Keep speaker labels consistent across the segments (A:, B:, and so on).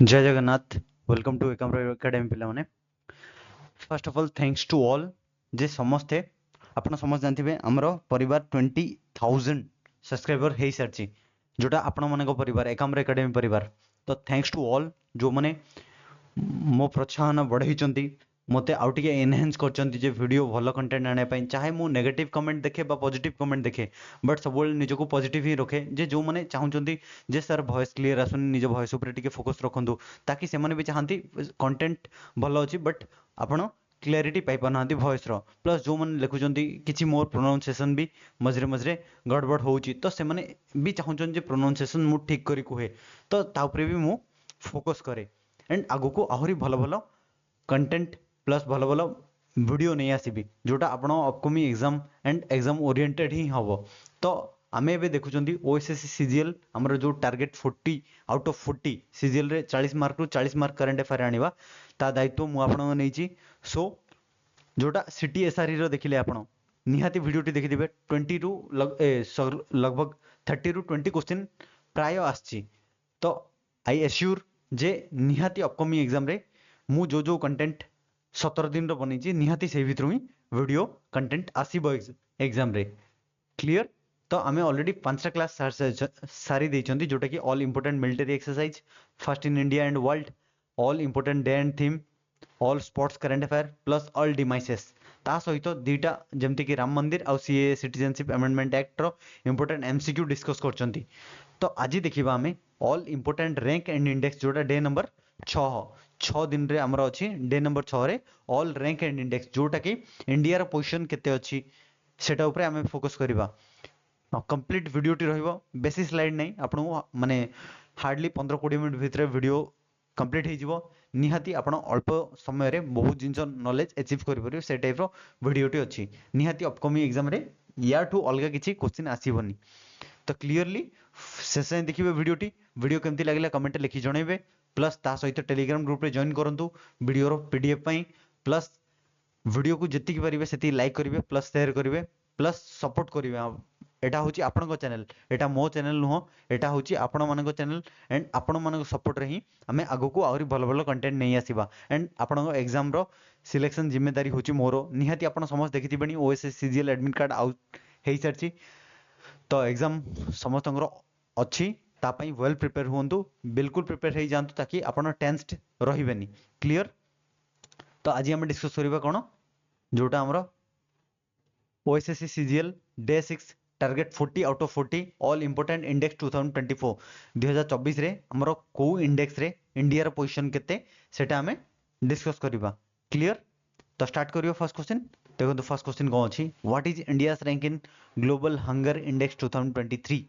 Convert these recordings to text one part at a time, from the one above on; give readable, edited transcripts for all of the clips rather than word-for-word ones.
A: जय Jagannath. Welcome to Ekamra academy पिलाने। First of all thanks to all जे समस्ते आपण समस्त जानथिबे हमर परिवार 20,000 सब्सक्राइबर हे सारची जोटा आपण मानको परिवार एकाम्र एकेडमी परिवार। तो थैंक्स टू ऑल जो माने मो प्रोत्साहन बढ़ाई मते आउ टिके एनहांस करचंती जे वीडियो भलो कंटेंट आने पई चाहे मु नेगेटिव कमेंट देखे बा पॉजिटिव कमेंट देखे बट सबोल निजको पॉजिटिव ही रखे जे जो माने चाहुचंती जे सर वॉइस क्लियर आसुनी निज वॉइस ऊपर टिके फोकस रखंतु ताकि से माने भी चाहंती कंटेंट भलो अछि बट आपण क्लियरिटी पाई पानांती वॉइस रो प्लस जो माने लिखुचंती किछि मोर प्रोनाउंसिएशन भी मझरे मझरे गड़बड़ होउची तो से माने भी चाहुचन जे प्रोनाउंसिएशन मु ठीक करी कुहे तो ता ऊपर भी मु फोकस करे एंड आगु को आहुरी भलो भलो कंटेंट प्लस भलो भलो वीडियो नहीं आसीबी जोटा आपण upcoming exam and exam oriented ही हबो। तो आमे एबे देखुचंती ओएसएससी सीजीएल हमर जो टारगेट 40 आउट ऑफ 40 सीजीएल रे 40 मार्क रु 40 मार्क करंट अफेयर आनिबा ता दायित्व मु आपण नेइची। सो जोटा सीटीएसआरई रो देखिले आपण निहाती वीडियोटी देखिदिबे 20 रु लगभग 30 रु 20 क्वेश्चन प्राय आछि। तो आई एश्योर जे निहाती अपकमिंग एग्जाम रे मु जो जो कंटेंट 17 दिन रो बनेची निहाती से भितर ही वीडियो कंटेंट आसीबो एग्जाम रे क्लियर। तो आमे ऑलरेडी 5टा क्लास सारी देइचंती जोटा कि all important military exercise first in India and world all important day and theme all sports current affair plus all demises ता सहित दुईटा जमती कि राम मंदिर आउ सीए सिटीजनशिप अमेंडमेंट एक्ट रो इंपोर्टेंट एमसीक्यू डिस्कस करचंती। तो आज देखिबा आमे all important rank and index जोटा डे नंबर 6 दिन रे हमर अछि डे नंबर 6 रे ऑल रैंक एंड इंडेक्स जोटा कि इंडिया रो पोजीशन केते अछि सेटा ऊपर आमे फोकस करिबा। कंप्लीट वीडियोटी रहिबो बेसी स्लाइड नै आपन माने हार्डली 15-20 मिनिट भितर वीडियो कंप्लीट हो जिवो निहाती आपण अल्प समय रे बहुत जिंस नॉलेज अचीव करि परियो से टाइप रो वीडियोटी अछि निहाती अपकमिंग एग्जाम रे या टू अलगा किछि क्वेश्चन आसीबोनी। तो क्लियरली शेष देखिए वीडियो केमती लगिला कमेंट लिखि जणैबे प्लस ता सहित टेलीग्राम ग्रुप रे जॉइन करंतु वीडियो रो पीडीएफ पई प्लस वीडियो को जति की परिबे सेति लाइक करिवे प्लस शेयर करिवे प्लस सपोर्ट करिवे। एटा होची आपनको चैनल एटा मो चैनल नुहो एटा होची आपण मानको चैनल एंड आपण मानको सपोर्ट रे ही हमें आगो को आउरी भलो भलो कंटेंट नै आसीबा एंड आपनको एग्जाम रो सिलेक्शन जिम्मेदारी होची मोरो निहाती आपण समस्त देखिथिबेनी OSS CGL admit card out हेई सरची। तो एग्जाम समस्त अच्छी तापाई वेल प्रिपेयर हुंतु बिल्कुल प्रिपेयर हो जातु ताकि आपण टेंस्ड रहिबेनी क्लियर। तो आज हम डिस्कस करिबा कोन जोटा हमरो OSSC CGL day 6 target 40 out of 40 all important index 2024 2024 रे हमरो को इंडेक्स रे इंडिया रो पोजीशन केते सेटा हमें डिस्कस करिबा क्लियर। तो स्टार्ट करियो फर्स्ट क्वेश्चन देखो। तो फर्स्ट क्वेश्चन कौन अछि what is India's rank in global hunger index 2023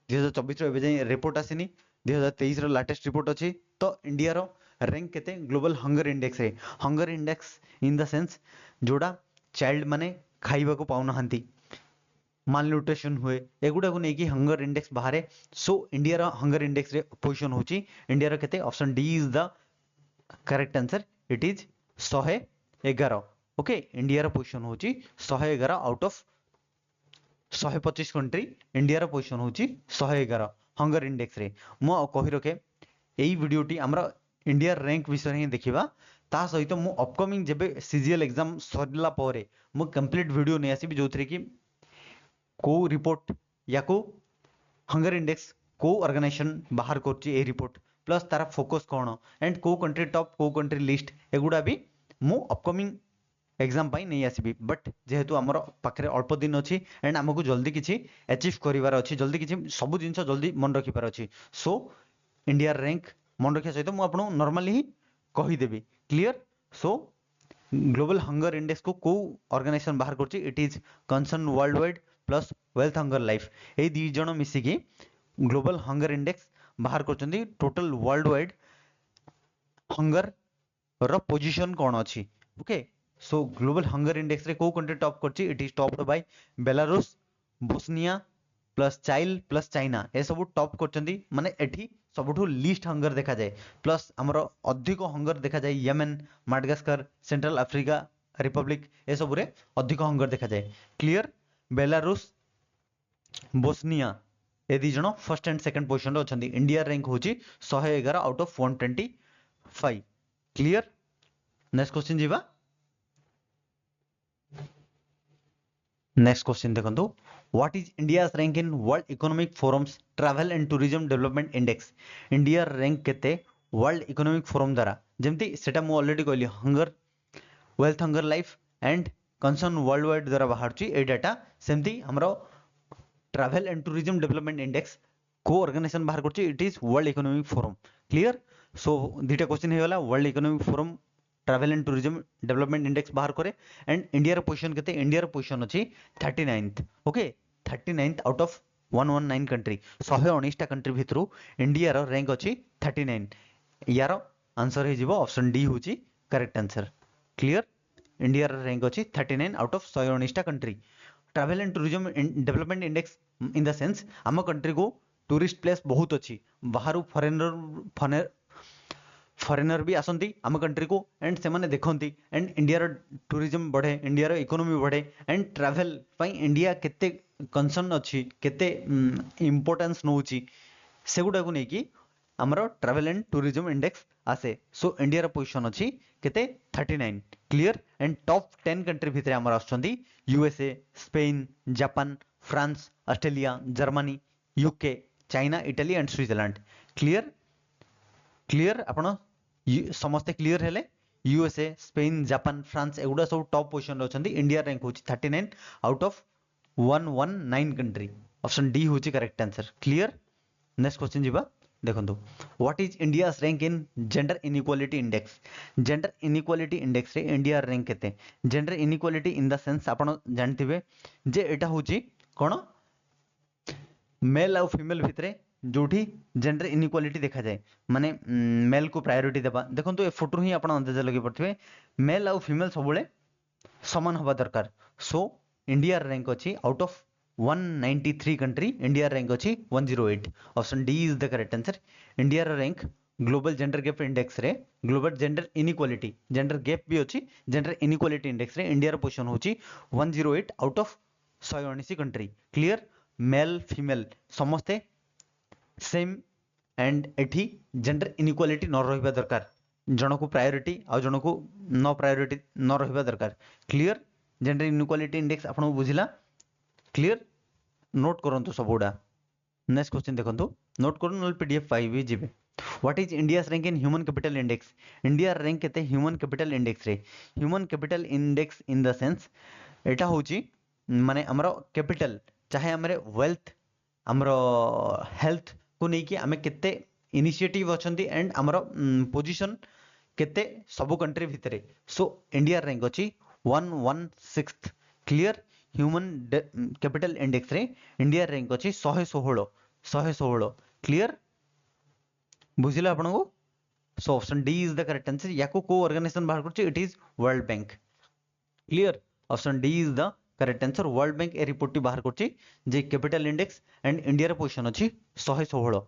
A: 2024 रो एबे रिपोर्ट आसीनी 2023 रो लेटेस्ट रिपोर्ट अछि। तो इंडिया रो रैंक केते ग्लोबल हंगर इंडेक्स रे hunger index in the sense जोड़ा चाइल्ड माने खाइबा को पाउना हंती माल न्यूट्रिशन हुए एगुडा को नेकी हंगर इंडेक्स बाहर। सो इंडिया रो हंगर इंडेक्स रे पोजीशन होची इंडिया रो केते option D is the correct answer it is 111। Okay India रो पोजीशन होची 111 आउट ऑफ 125 कंट्री इंडिया रो पोजीशन होची 111 हंगर इंडेक्स रे। मो कहि रखे एई वीडियोटी हमरा इंडिया रैंक विषय ही देखिबा ता सहित मु अपकमिंग जेबे सीजीएल एग्जाम सरला परे मु कंप्लीट वीडियो नै आसीबी जोथरे कि को रिपोर्ट या को हंगर इंडेक्स को ऑर्गेनाइजेशन बाहर करची ए रिपोर्ट प्लस तारा फोकस कोन एंड को कंट्री टॉप को कंट्री लिस्ट एगुडा भी मु अपकमिंग एग्जाम पाई नहीं आसीबी बट जेहेतु हमर पाखरे अल्प दिन अछि एंड हमकु जल्दी किछि अचीव करिवार अछि जल्दी किछि सब जिंस जल्दी मन रखिपार अछि। सो इंडिया रैंक मन रखिया सहित मु आपन नॉर्मली ही कहि देबी clear. So global hunger index को ऑर्गेनाइजेशन बाहर करछि it is concern world wide plus Welthungerhilfe ए दी जण मिसी की ग्लोबल हंगर इंडेक्स बाहर करछंती टोटल वर्ल्ड वाइड हंगर रो पोजीशन कोन अछि। Okay so global hunger index रे को कंट्री टॉप करछि it is topped by Belarus Bosnia plus child plus China ए सब टॉप करछंती माने एठी सबठु लीस्ट हंगर देखा जाए प्लस हमरो अधिक हंगर देखा जाए Yemen Madagascar Central Africa Republic ए सब रे अधिक हंगर देखा जाए क्लियर। बेलारूस बोस्निया ए दी जण फर्स्ट एंड सेकंड पोजीशन रे अछंती इंडिया रैंक होची 111 out of 120 5 clear next question जीवा नेक्स्ट क्वेश्चन देखंतु what is India's rank in world economic forums travel and tourism development index India rank केते world economic forum द्वारा जेमती सेटा मु already कहली hunger wealth hunger life and concern world wide द्वारा बाहर ए data सेमती हमरो travel and tourism development index को ऑर्गेनाइजेशन बाहर करछि it is world economic forum clear so दुटा क्वेश्चन हे वाला world economic forum travel and tourism development index बाहर करे एंड इंडिया रो पोजीशन केते इंडिया रो पोजीशन अछि 39th okay 39th out of 119 country 119 टा कंट्री भितरु इंडिया रो रैंक अछि 39 यार आंसर हे जिवो ऑप्शन डी होची करेक्ट आंसर क्लियर इंडिया रो रैंक अछि 39 आउट ऑफ 119 टा country travel and tourism development index in the sense आम कंट्री को टूरिस्ट प्लेस बहुत अच्छी बाहर फरेनर भी आसंती आम कंट्री को एंड से माने देखंती एंड इंडिया रो टूरिज्म बढ़े इंडिया रो इकोनॉमी बढ़े एंड ट्रैवल पई इंडिया केते कंसर्न अच्छी केते इंपोर्टेंस नउची सेगुडा को नेकी हमरो ट्रैवल एंड टूरिज्म इंडेक्स आसे सो इंडिया रो पोजीशन अछि केते 39 क्लियर एंड टॉप 10 कंट्री भितरे हमर आछंती USA Spain Japan France Australia Germany UK China Italy and Switzerland clear clear आपण समस्ते क्लियर हेले यूएसए स्पेन जापान फ्रांस एगुडा सब टॉप पोजीशन रे अछंती इंडिया रैंक होची 39 out of 119 country option D होची correct answer clear next question जीवा देखंतु what is India's rank in gender inequality index gender inequality index रे इंडिया रैंक केते gender inequality in the sense आपण जानथिबे जे एटा होची कोन मेल और फीमेल भितरे जोठी जेंडर इनइक्वालिटी देखा जाए माने मेल को प्रायोरिटी देबा देखंतु ए फोटो ही आपण अंदाजा लगे पड़थिबे मेल और फीमेल सबले समान होबा दरकार सो इंडिया रैंक अछि out of 193 country India rank अछि 108 option D is the correct answer India rank global gender gap index रे global gender inequality gender gap भी अछि जेंडर इनइक्वालिटी इंडेक्स रे इंडिया रो पोजीशन होछि 108 आउट ऑफ 179 कंट्री क्लियर मेल फीमेल समस्ते सेम एंड एठी जेंडर इनइक्वालिटी न रहिबा दरकार जण को प्रायोरिटी आ जण को न प्रायोरिटी न रहिबा दरकार क्लियर जेंडर इनइक्वालिटी इंडेक्स आपन बुझिला क्लियर नोट करंतु सबुडा नेक्स्ट क्वेश्चन देखंतु नोट करन नल पीडीएफ पाई भी जिबे what is India's rank in human capital index India rank केते ह्यूमन कैपिटल इंडेक्स रे human capital index in the sense एटा होची माने हमरो कैपिटल चाहे हमरे वेल्थ हमरो हेल्थ को नहीं कि आमे केते इनिशिएटिव अछंती एंड हमरो पोजीशन केते सब कंट्री भितरे सो इंडिया रैंक अछि 116th clear human capital index रे इंडिया रैंक अछि 116 क्लियर बुझिला आपन को so option D is the correct answer याको को ऑर्गेनाइजेशन बाहर करछि it is World Bank clear option D is the correct answer World Bank ए रिपोर्ट बाहर करछि जे कैपिटल इंडेक्स एंड इंडिया रो पोजीशन अछि 116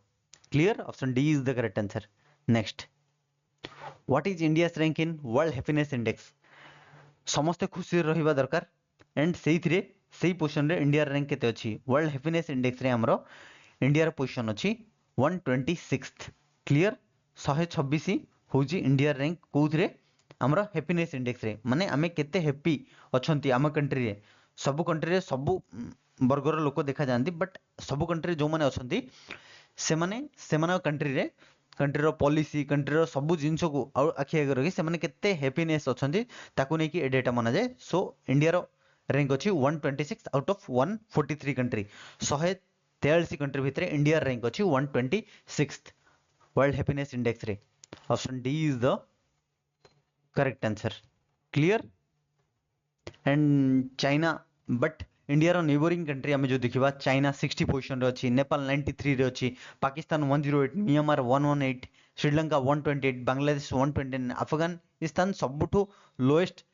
A: clear option D is the correct answer next what is India's rank in world happiness index समस्त खुशी रहिबा दरकार and सेइथिरे सेई पोजीशन रे इंडिया रैंक केते अछि वर्ल्ड हैप्पीनेस इंडेक्स रे हमरो इंडिया रो पोजीशन अछि 126th क्लियर 126 होजी इंडिया रैंक कोथरे हमरो हैप्पीनेस इंडेक्स रे माने आमे केते हैप्पी अछंती आम कंट्री रे सब कंट्री रे सब वर्गर लोक देखा जानती बट सब कंट्री जो माने अछंती से माने सेमाना कंट्री रे कंट्री रो पॉलिसी कंट्री रो सब जिंस को आखि आगे रखी से माने केते हैप्पीनेस अछंती ताको नै कि ए डेटा माना जाय सो इंडिया रो रैंक अछि 126 आउट ऑफ 143 कंट्री 143 कंट्री भितरे इंडिया रैंक अछि 126th वर्ल्ड हैप्पीनेस इंडेक्स रे option D is the correct answer clear and China but India रो नेबरिंग कंट्री आमे जो देखिबा चाइना 60 पोजीशन रे अछि नेपाल 93 रे अछि पाकिस्तान 108 म्यांमार 118 श्रीलंका 128 बांग्लादेश 129 अफगानिस्तान सबुठु लोएस्ट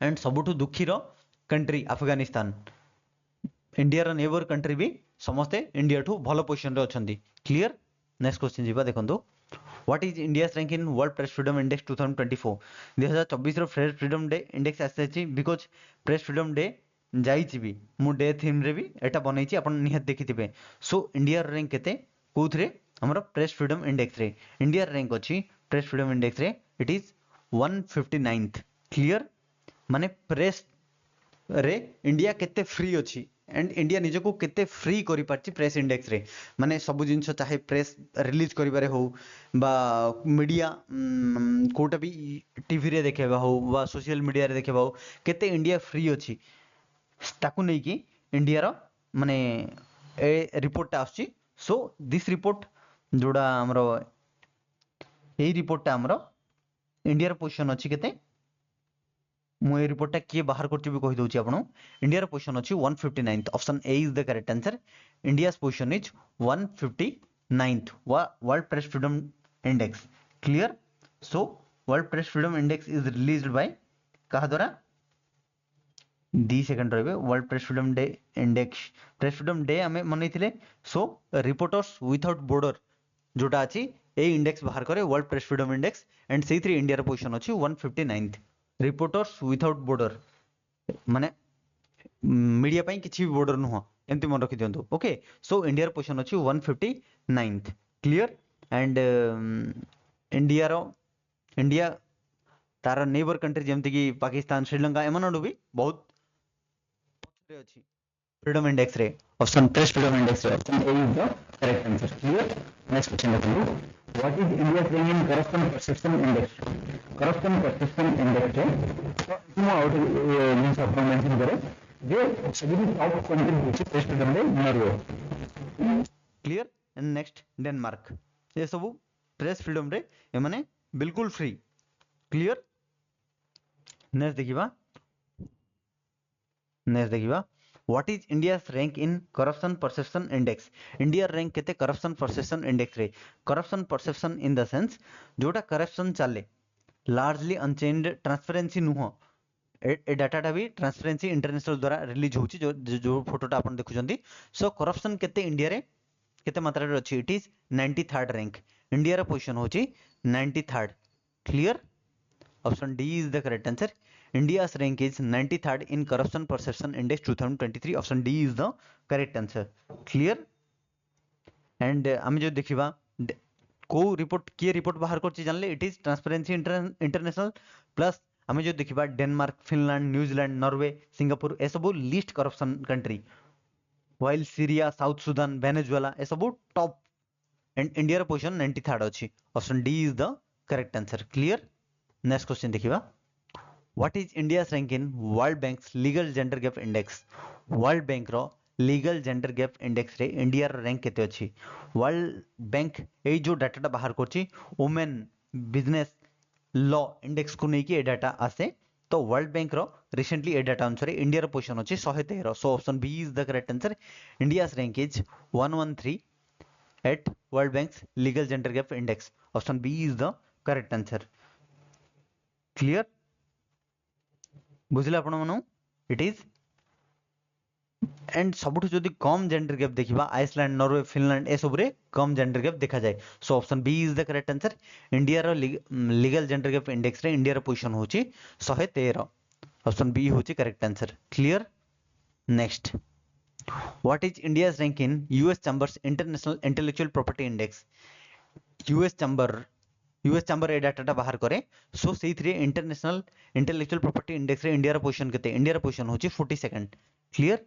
A: एंड सबुठु दुखी रो कंट्री अफगानिस्तान इंडिया रो नेबर कंट्री भी समस्ते इंडिया ठु भलो पोजीशन रे अछंती क्लियर नेक्स्ट क्वेश्चन जीवा देखंतु what is India's rank in world press freedom index 2024 2024 रो प्रेस फ्रीडम डे इंडेक्स आसे बिकॉज प्रेस फ्रीडम डे जाईची भी मु डे थीम रे भी एटा बनैची अपन निहत देखिथिबे सो इंडिया रैंक केते कोथरे हमरो प्रेस फ्रीडम इंडेक्स रे इंडिया रैंक अछि प्रेस फ्रीडम इंडेक्स रे इट इज 159th क्लियर माने प्रेस रे इंडिया केते फ्री अछि एंड इंडिया निज को केते फ्री करि पारछि प्रेस इंडेक्स रे माने सब जिंस चाहे प्रेस रिलीज करिबारे हो बा मीडिया कोटा भी टीवी रे देखेबा हो बा सोशल मीडिया रे देखेबा हो केते इंडिया फ्री अछि ताकू नै कि इंडिया रो माने ए रिपोर्ट ता आछि सो दिस रिपोर्ट जोड़ा हमरो एई रिपोर्ट ता हमरो इंडिया रो पोजीशन अछि केते मु ए रिपोर्ट टा किए बाहर करछि भी कहि दउछि आपन इंडिया रो पोजीशन अछि 159th option A is the correct answer India's position is 159th world press freedom index clear so world press freedom index is released by कहा द्वारा दी सेकंड रहबे world press freedom day index press freedom day हमें मनैथिले सो reporters without border जोटा अछि ए index बाहर करे world press freedom index and सेई three India रो पोजीशन अछि 159th रिपोर्टर्स विदाउट बॉर्डर माने मीडिया पाई किछि भी बॉर्डर नुह एमती मन रखि दियंतु ओके सो इंडिया रो पोजीशन अछि 159th क्लियर एंड इंडिया तार नेबर कंट्री जेमति कि पाकिस्तान श्रीलंका एमनडु भी बहुत पछरे अछि फ्रीडम इंडेक्स रे ऑप्शन प्रेस फ्रीडम इंडेक्स रे option A is the correct answer clear next question देखो what is India's rank in corruption perception index corruption perception index रे तो तुम आउट मींस अपन मेंशन करे जे सभी टॉप कंट्री होची press freedom रे Norway clear and next Denmark ये सब प्रेस फ्रीडम रे ए माने बिल्कुल फ्री क्लियर नेक्स्ट देखिबा what is India's rank in corruption perception index India rank केते करप्शन परसेप्शन इंडेक्स रे corruption perception in the sense जोटा करप्शन चले लार्जली अनचेंज्ड ट्रांसपेरेंसी नुह ए डाटाटा भी ट्रांसपेरेंसी इंटरनेशनल द्वारा रिलीज होची जो फोटोटा आपण देखुचंती सो करप्शन केते इंडिया रे केते मात्रा रे अछि it is 93rd rank India रे पोजीशन होची 93rd clear option D is the correct answer India's rank is 93rd in corruption perception index 2023 option D is the correct answer clear and हम जो देखिबा को रिपोर्ट किए report बाहर करछि जानले it is Transparency International plus हम जो देखिबा Denmark Finland New Zealand Norway Singapore ए सब list corruption country while Syria South Sudan Venezuela ए सब टॉप एंड इंडिया रो पोजीशन 93rd अछि option D is the correct answer clear next question देखिबा What is India's rank in World Bank's legal gender gap index? World Bank row legal gender gap index रे India रो rank केते अछि world Bank ए जो डाटाटा बाहर करछि women business law index को नेकी ए data आसे तो वर्ल्ड बैंक रो रिसेंटली ए डाटा अनुसार इंडिया रो पोजीशन अछि 113 so option B is the correct answer India's rank is 113 at World Bank's legal gender gap index option B is the correct answer clear बुझिले आपण मानु इट इज एंड सबुठ जदी कम जेंडर गैप देखिबा Iceland Norway Finland ए सब रे कम जेंडर गैप देखा जाय so option B is the correct answer India रो लीगल जेंडर गैप इंडेक्स रे इंडिया रो पोजीशन होची 113 ऑप्शन बी होची correct answer clear next what is India's rank in US chambers international intellectual property index US chamber ए डाटाटा बाहर करे सो सेई three international intellectual property index रे इंडिया रो पोजीशन केते इंडिया रो पोजीशन होची 42nd क्लियर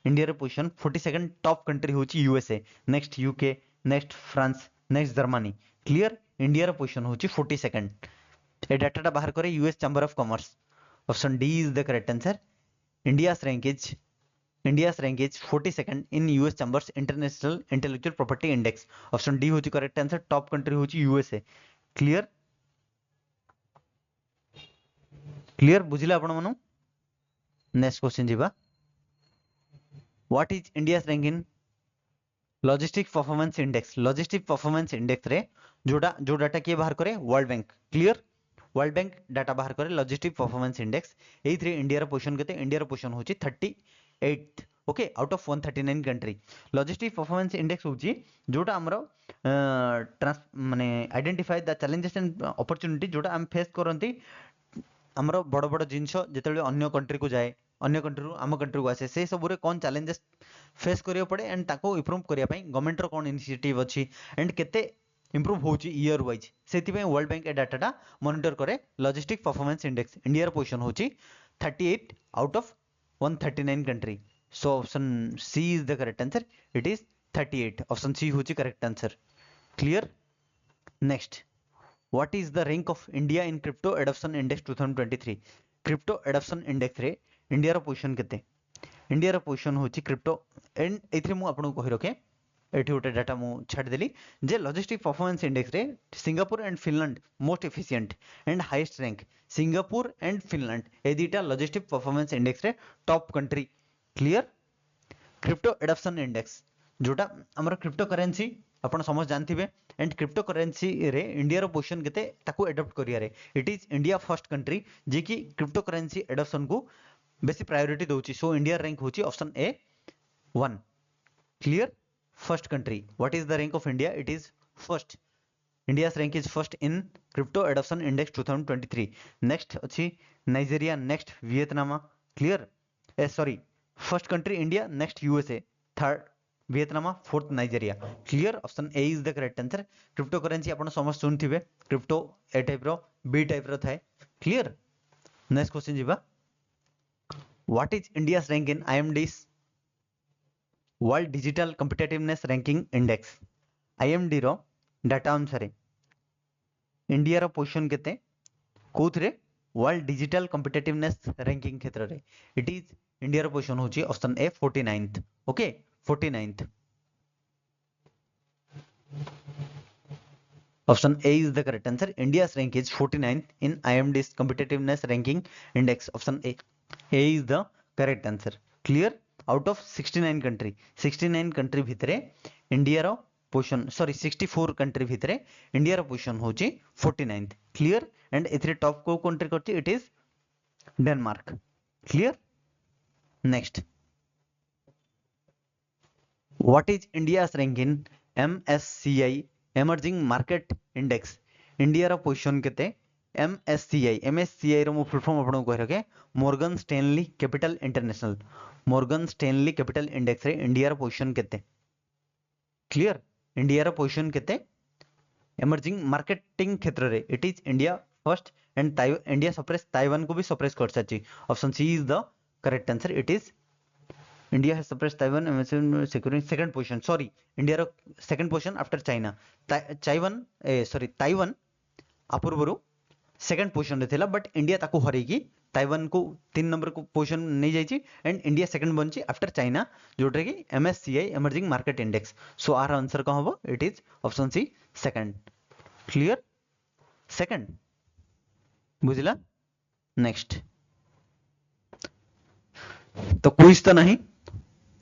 A: इंडिया रो पोजीशन 42nd टॉप कंट्री होची USA next UK next France next Germany clear India रो पोजीशन होची 42nd ए डाटाटा बाहर करे US chamber of commerce option D is the correct answer India's rank is 42nd in US Chambers International Intellectual Property Index option D होची correct answer top country होची USA clear बुझिले आपण मानु next question जीवा what is India's rank in logistic performance index रे जो data के बाहर करे world Bank clear world bank data बाहर करे लॉजिस्टिक परफॉर्मेंस इंडेक्स ए थ्री इंडिया रो पोजीशन केते इंडिया रो पोजीशन होची 38th okay out of 139 country logistic performance index होची जोटा हमरो माने identify the challenges and opportunity जोटा हम फेस करंती हमरो बड़ बड़ जिंस जेतेले अन्य कंट्री को जाए अन्य कंट्री रो हम कंट्री को आसे से सब रे कोन चैलेंजेस फेस करियो पड़े एंड ताको इंप्रूव करिया पई गवर्नमेंट रो कोन इनिशिएटिव अछि एंड केते इंप्रूव होची ईयर वाइज सेति पे वर्ल्ड बैंक ए डाटाटा मॉनिटर करे लॉजिस्टिक परफॉर्मेंस इंडेक्स इंडिया रो पोजीशन होची 38 out of 139 country so option C is the correct answer it is 38 option C होची correct answer clear next what is the rank of India in crypto adoption index 2023 crypto adoption index रे India रो position केते India रो position होची crypto and एथरे मु आपन को कहि रखे एठी गोटे डाटा मु छाड़ देली जे लॉजिस्टिक परफॉर्मेंस इंडेक्स रे Singapore and Finland most efficient and highest rank Singapore and Finland ए दीटा लॉजिस्टिक परफॉर्मेंस इंडेक्स रे top country clear crypto adoption index जोटा हमर क्रिप्टो करेंसी अपन समझ जानथिबे एंड क्रिप्टो करेंसी रे इंडिया रो पोजीशन केते ताको एडॉप्ट करिया रे it is India first country जे कि क्रिप्टो करेंसी एडॉप्शन को बेसी प्रायोरिटी दोची सो इंडिया रैंक होची option A 1 clear first country what is the rank of India it is first India's rank is first in crypto adoption index 2023 next अछि Nigeria next Vietnam clear sorry first country India next USA third Vietnam fourth Nigeria clear option A is the correct answer cryptocurrency आपण समझ सुनथिबे crypto A type row B type रो थाए clear next question जिबा what is India's rank in IMD's world digital competitiveness ranking index IMD रो data अनुसार India रो position केते कोथरे world digital competitiveness ranking क्षेत्र रे इट इज इंडिया रो पोजीशन होची option A 49th okay 49th option A is the correct answer India's rank is 49th in IMD's competitiveness ranking index option A is the correct answer clear out of 69 country भितरे India रो position sorry 64 country भितरे India रो position होची 49th clear and एथरे top को country करची it is Denmark clear next what is India's rank in MSCI emerging market index India रो position केते MSCI रो फुल फॉर्म आपन को कह रखे Morgan Stanley capital international Morgan Stanley capital index रे इंडिया रो पोजीशन केते क्लियर इंडिया रो पोजीशन केते इमर्जिंग मार्केटिंग क्षेत्र रे it is India first and India surpass Taiwan को भी सप्रेस कर साची option C is the correct answer it is India has surpass Taiwan securing second position sorry India रो second position after China Taiwan अपूर्वरु second position रे थिला but India ताको हरै की ताइवान को 3 नंबर को पोजीशन नहीं जाइची एंड इंडिया सेकंड बनची आफ्टर चाइना जोटे की MSCI emerging market index so आर आंसर का होबो it is option C second clear second बुझिला नेक्स्ट तो क्विज तो नहीं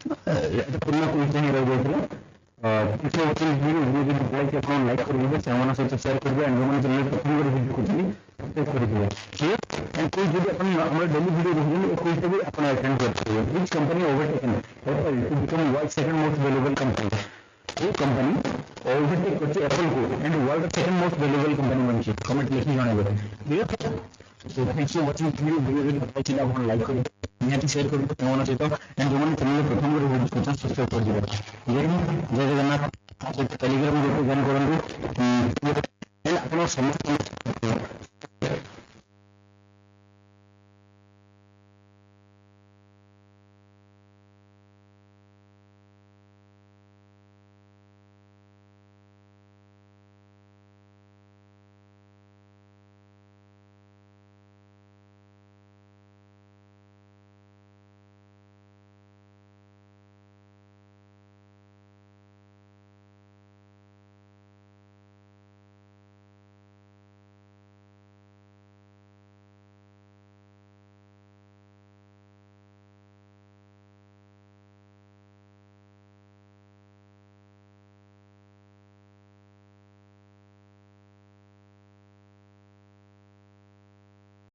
A: पूर्ण क्विज नहीं रह गया पिछले वचन वीडियो लाइक अपन लाइक कर दीजिए सामना से शेयर कर दीजिए एंड जो चैनल को पूर्ण वीडियो को सब्सक्राइब कर दीजिए क्लियर एंड कोई वीडियो अपन हमारे डेली वीडियो देखिए कोई से भी अपन अटेंड कर सकते हैं which company overtaken Apple to become world second most valuable company ये कंपनी ओवरटेक करती एप्पल को and world second most valuable company बनची कमेंट लिखी जाने क्लियर तो thanks for watching video channel अपन लाइक करिए निहाती शेयर करूँ तो कौन सहित एंड जो मैंने चैनल प्रथम वीडियो सब्सक्राइब कर दिए जय जगन्नाथ टेलीग्राम ग्रुप जॉइन करूँ एंड आप समस्त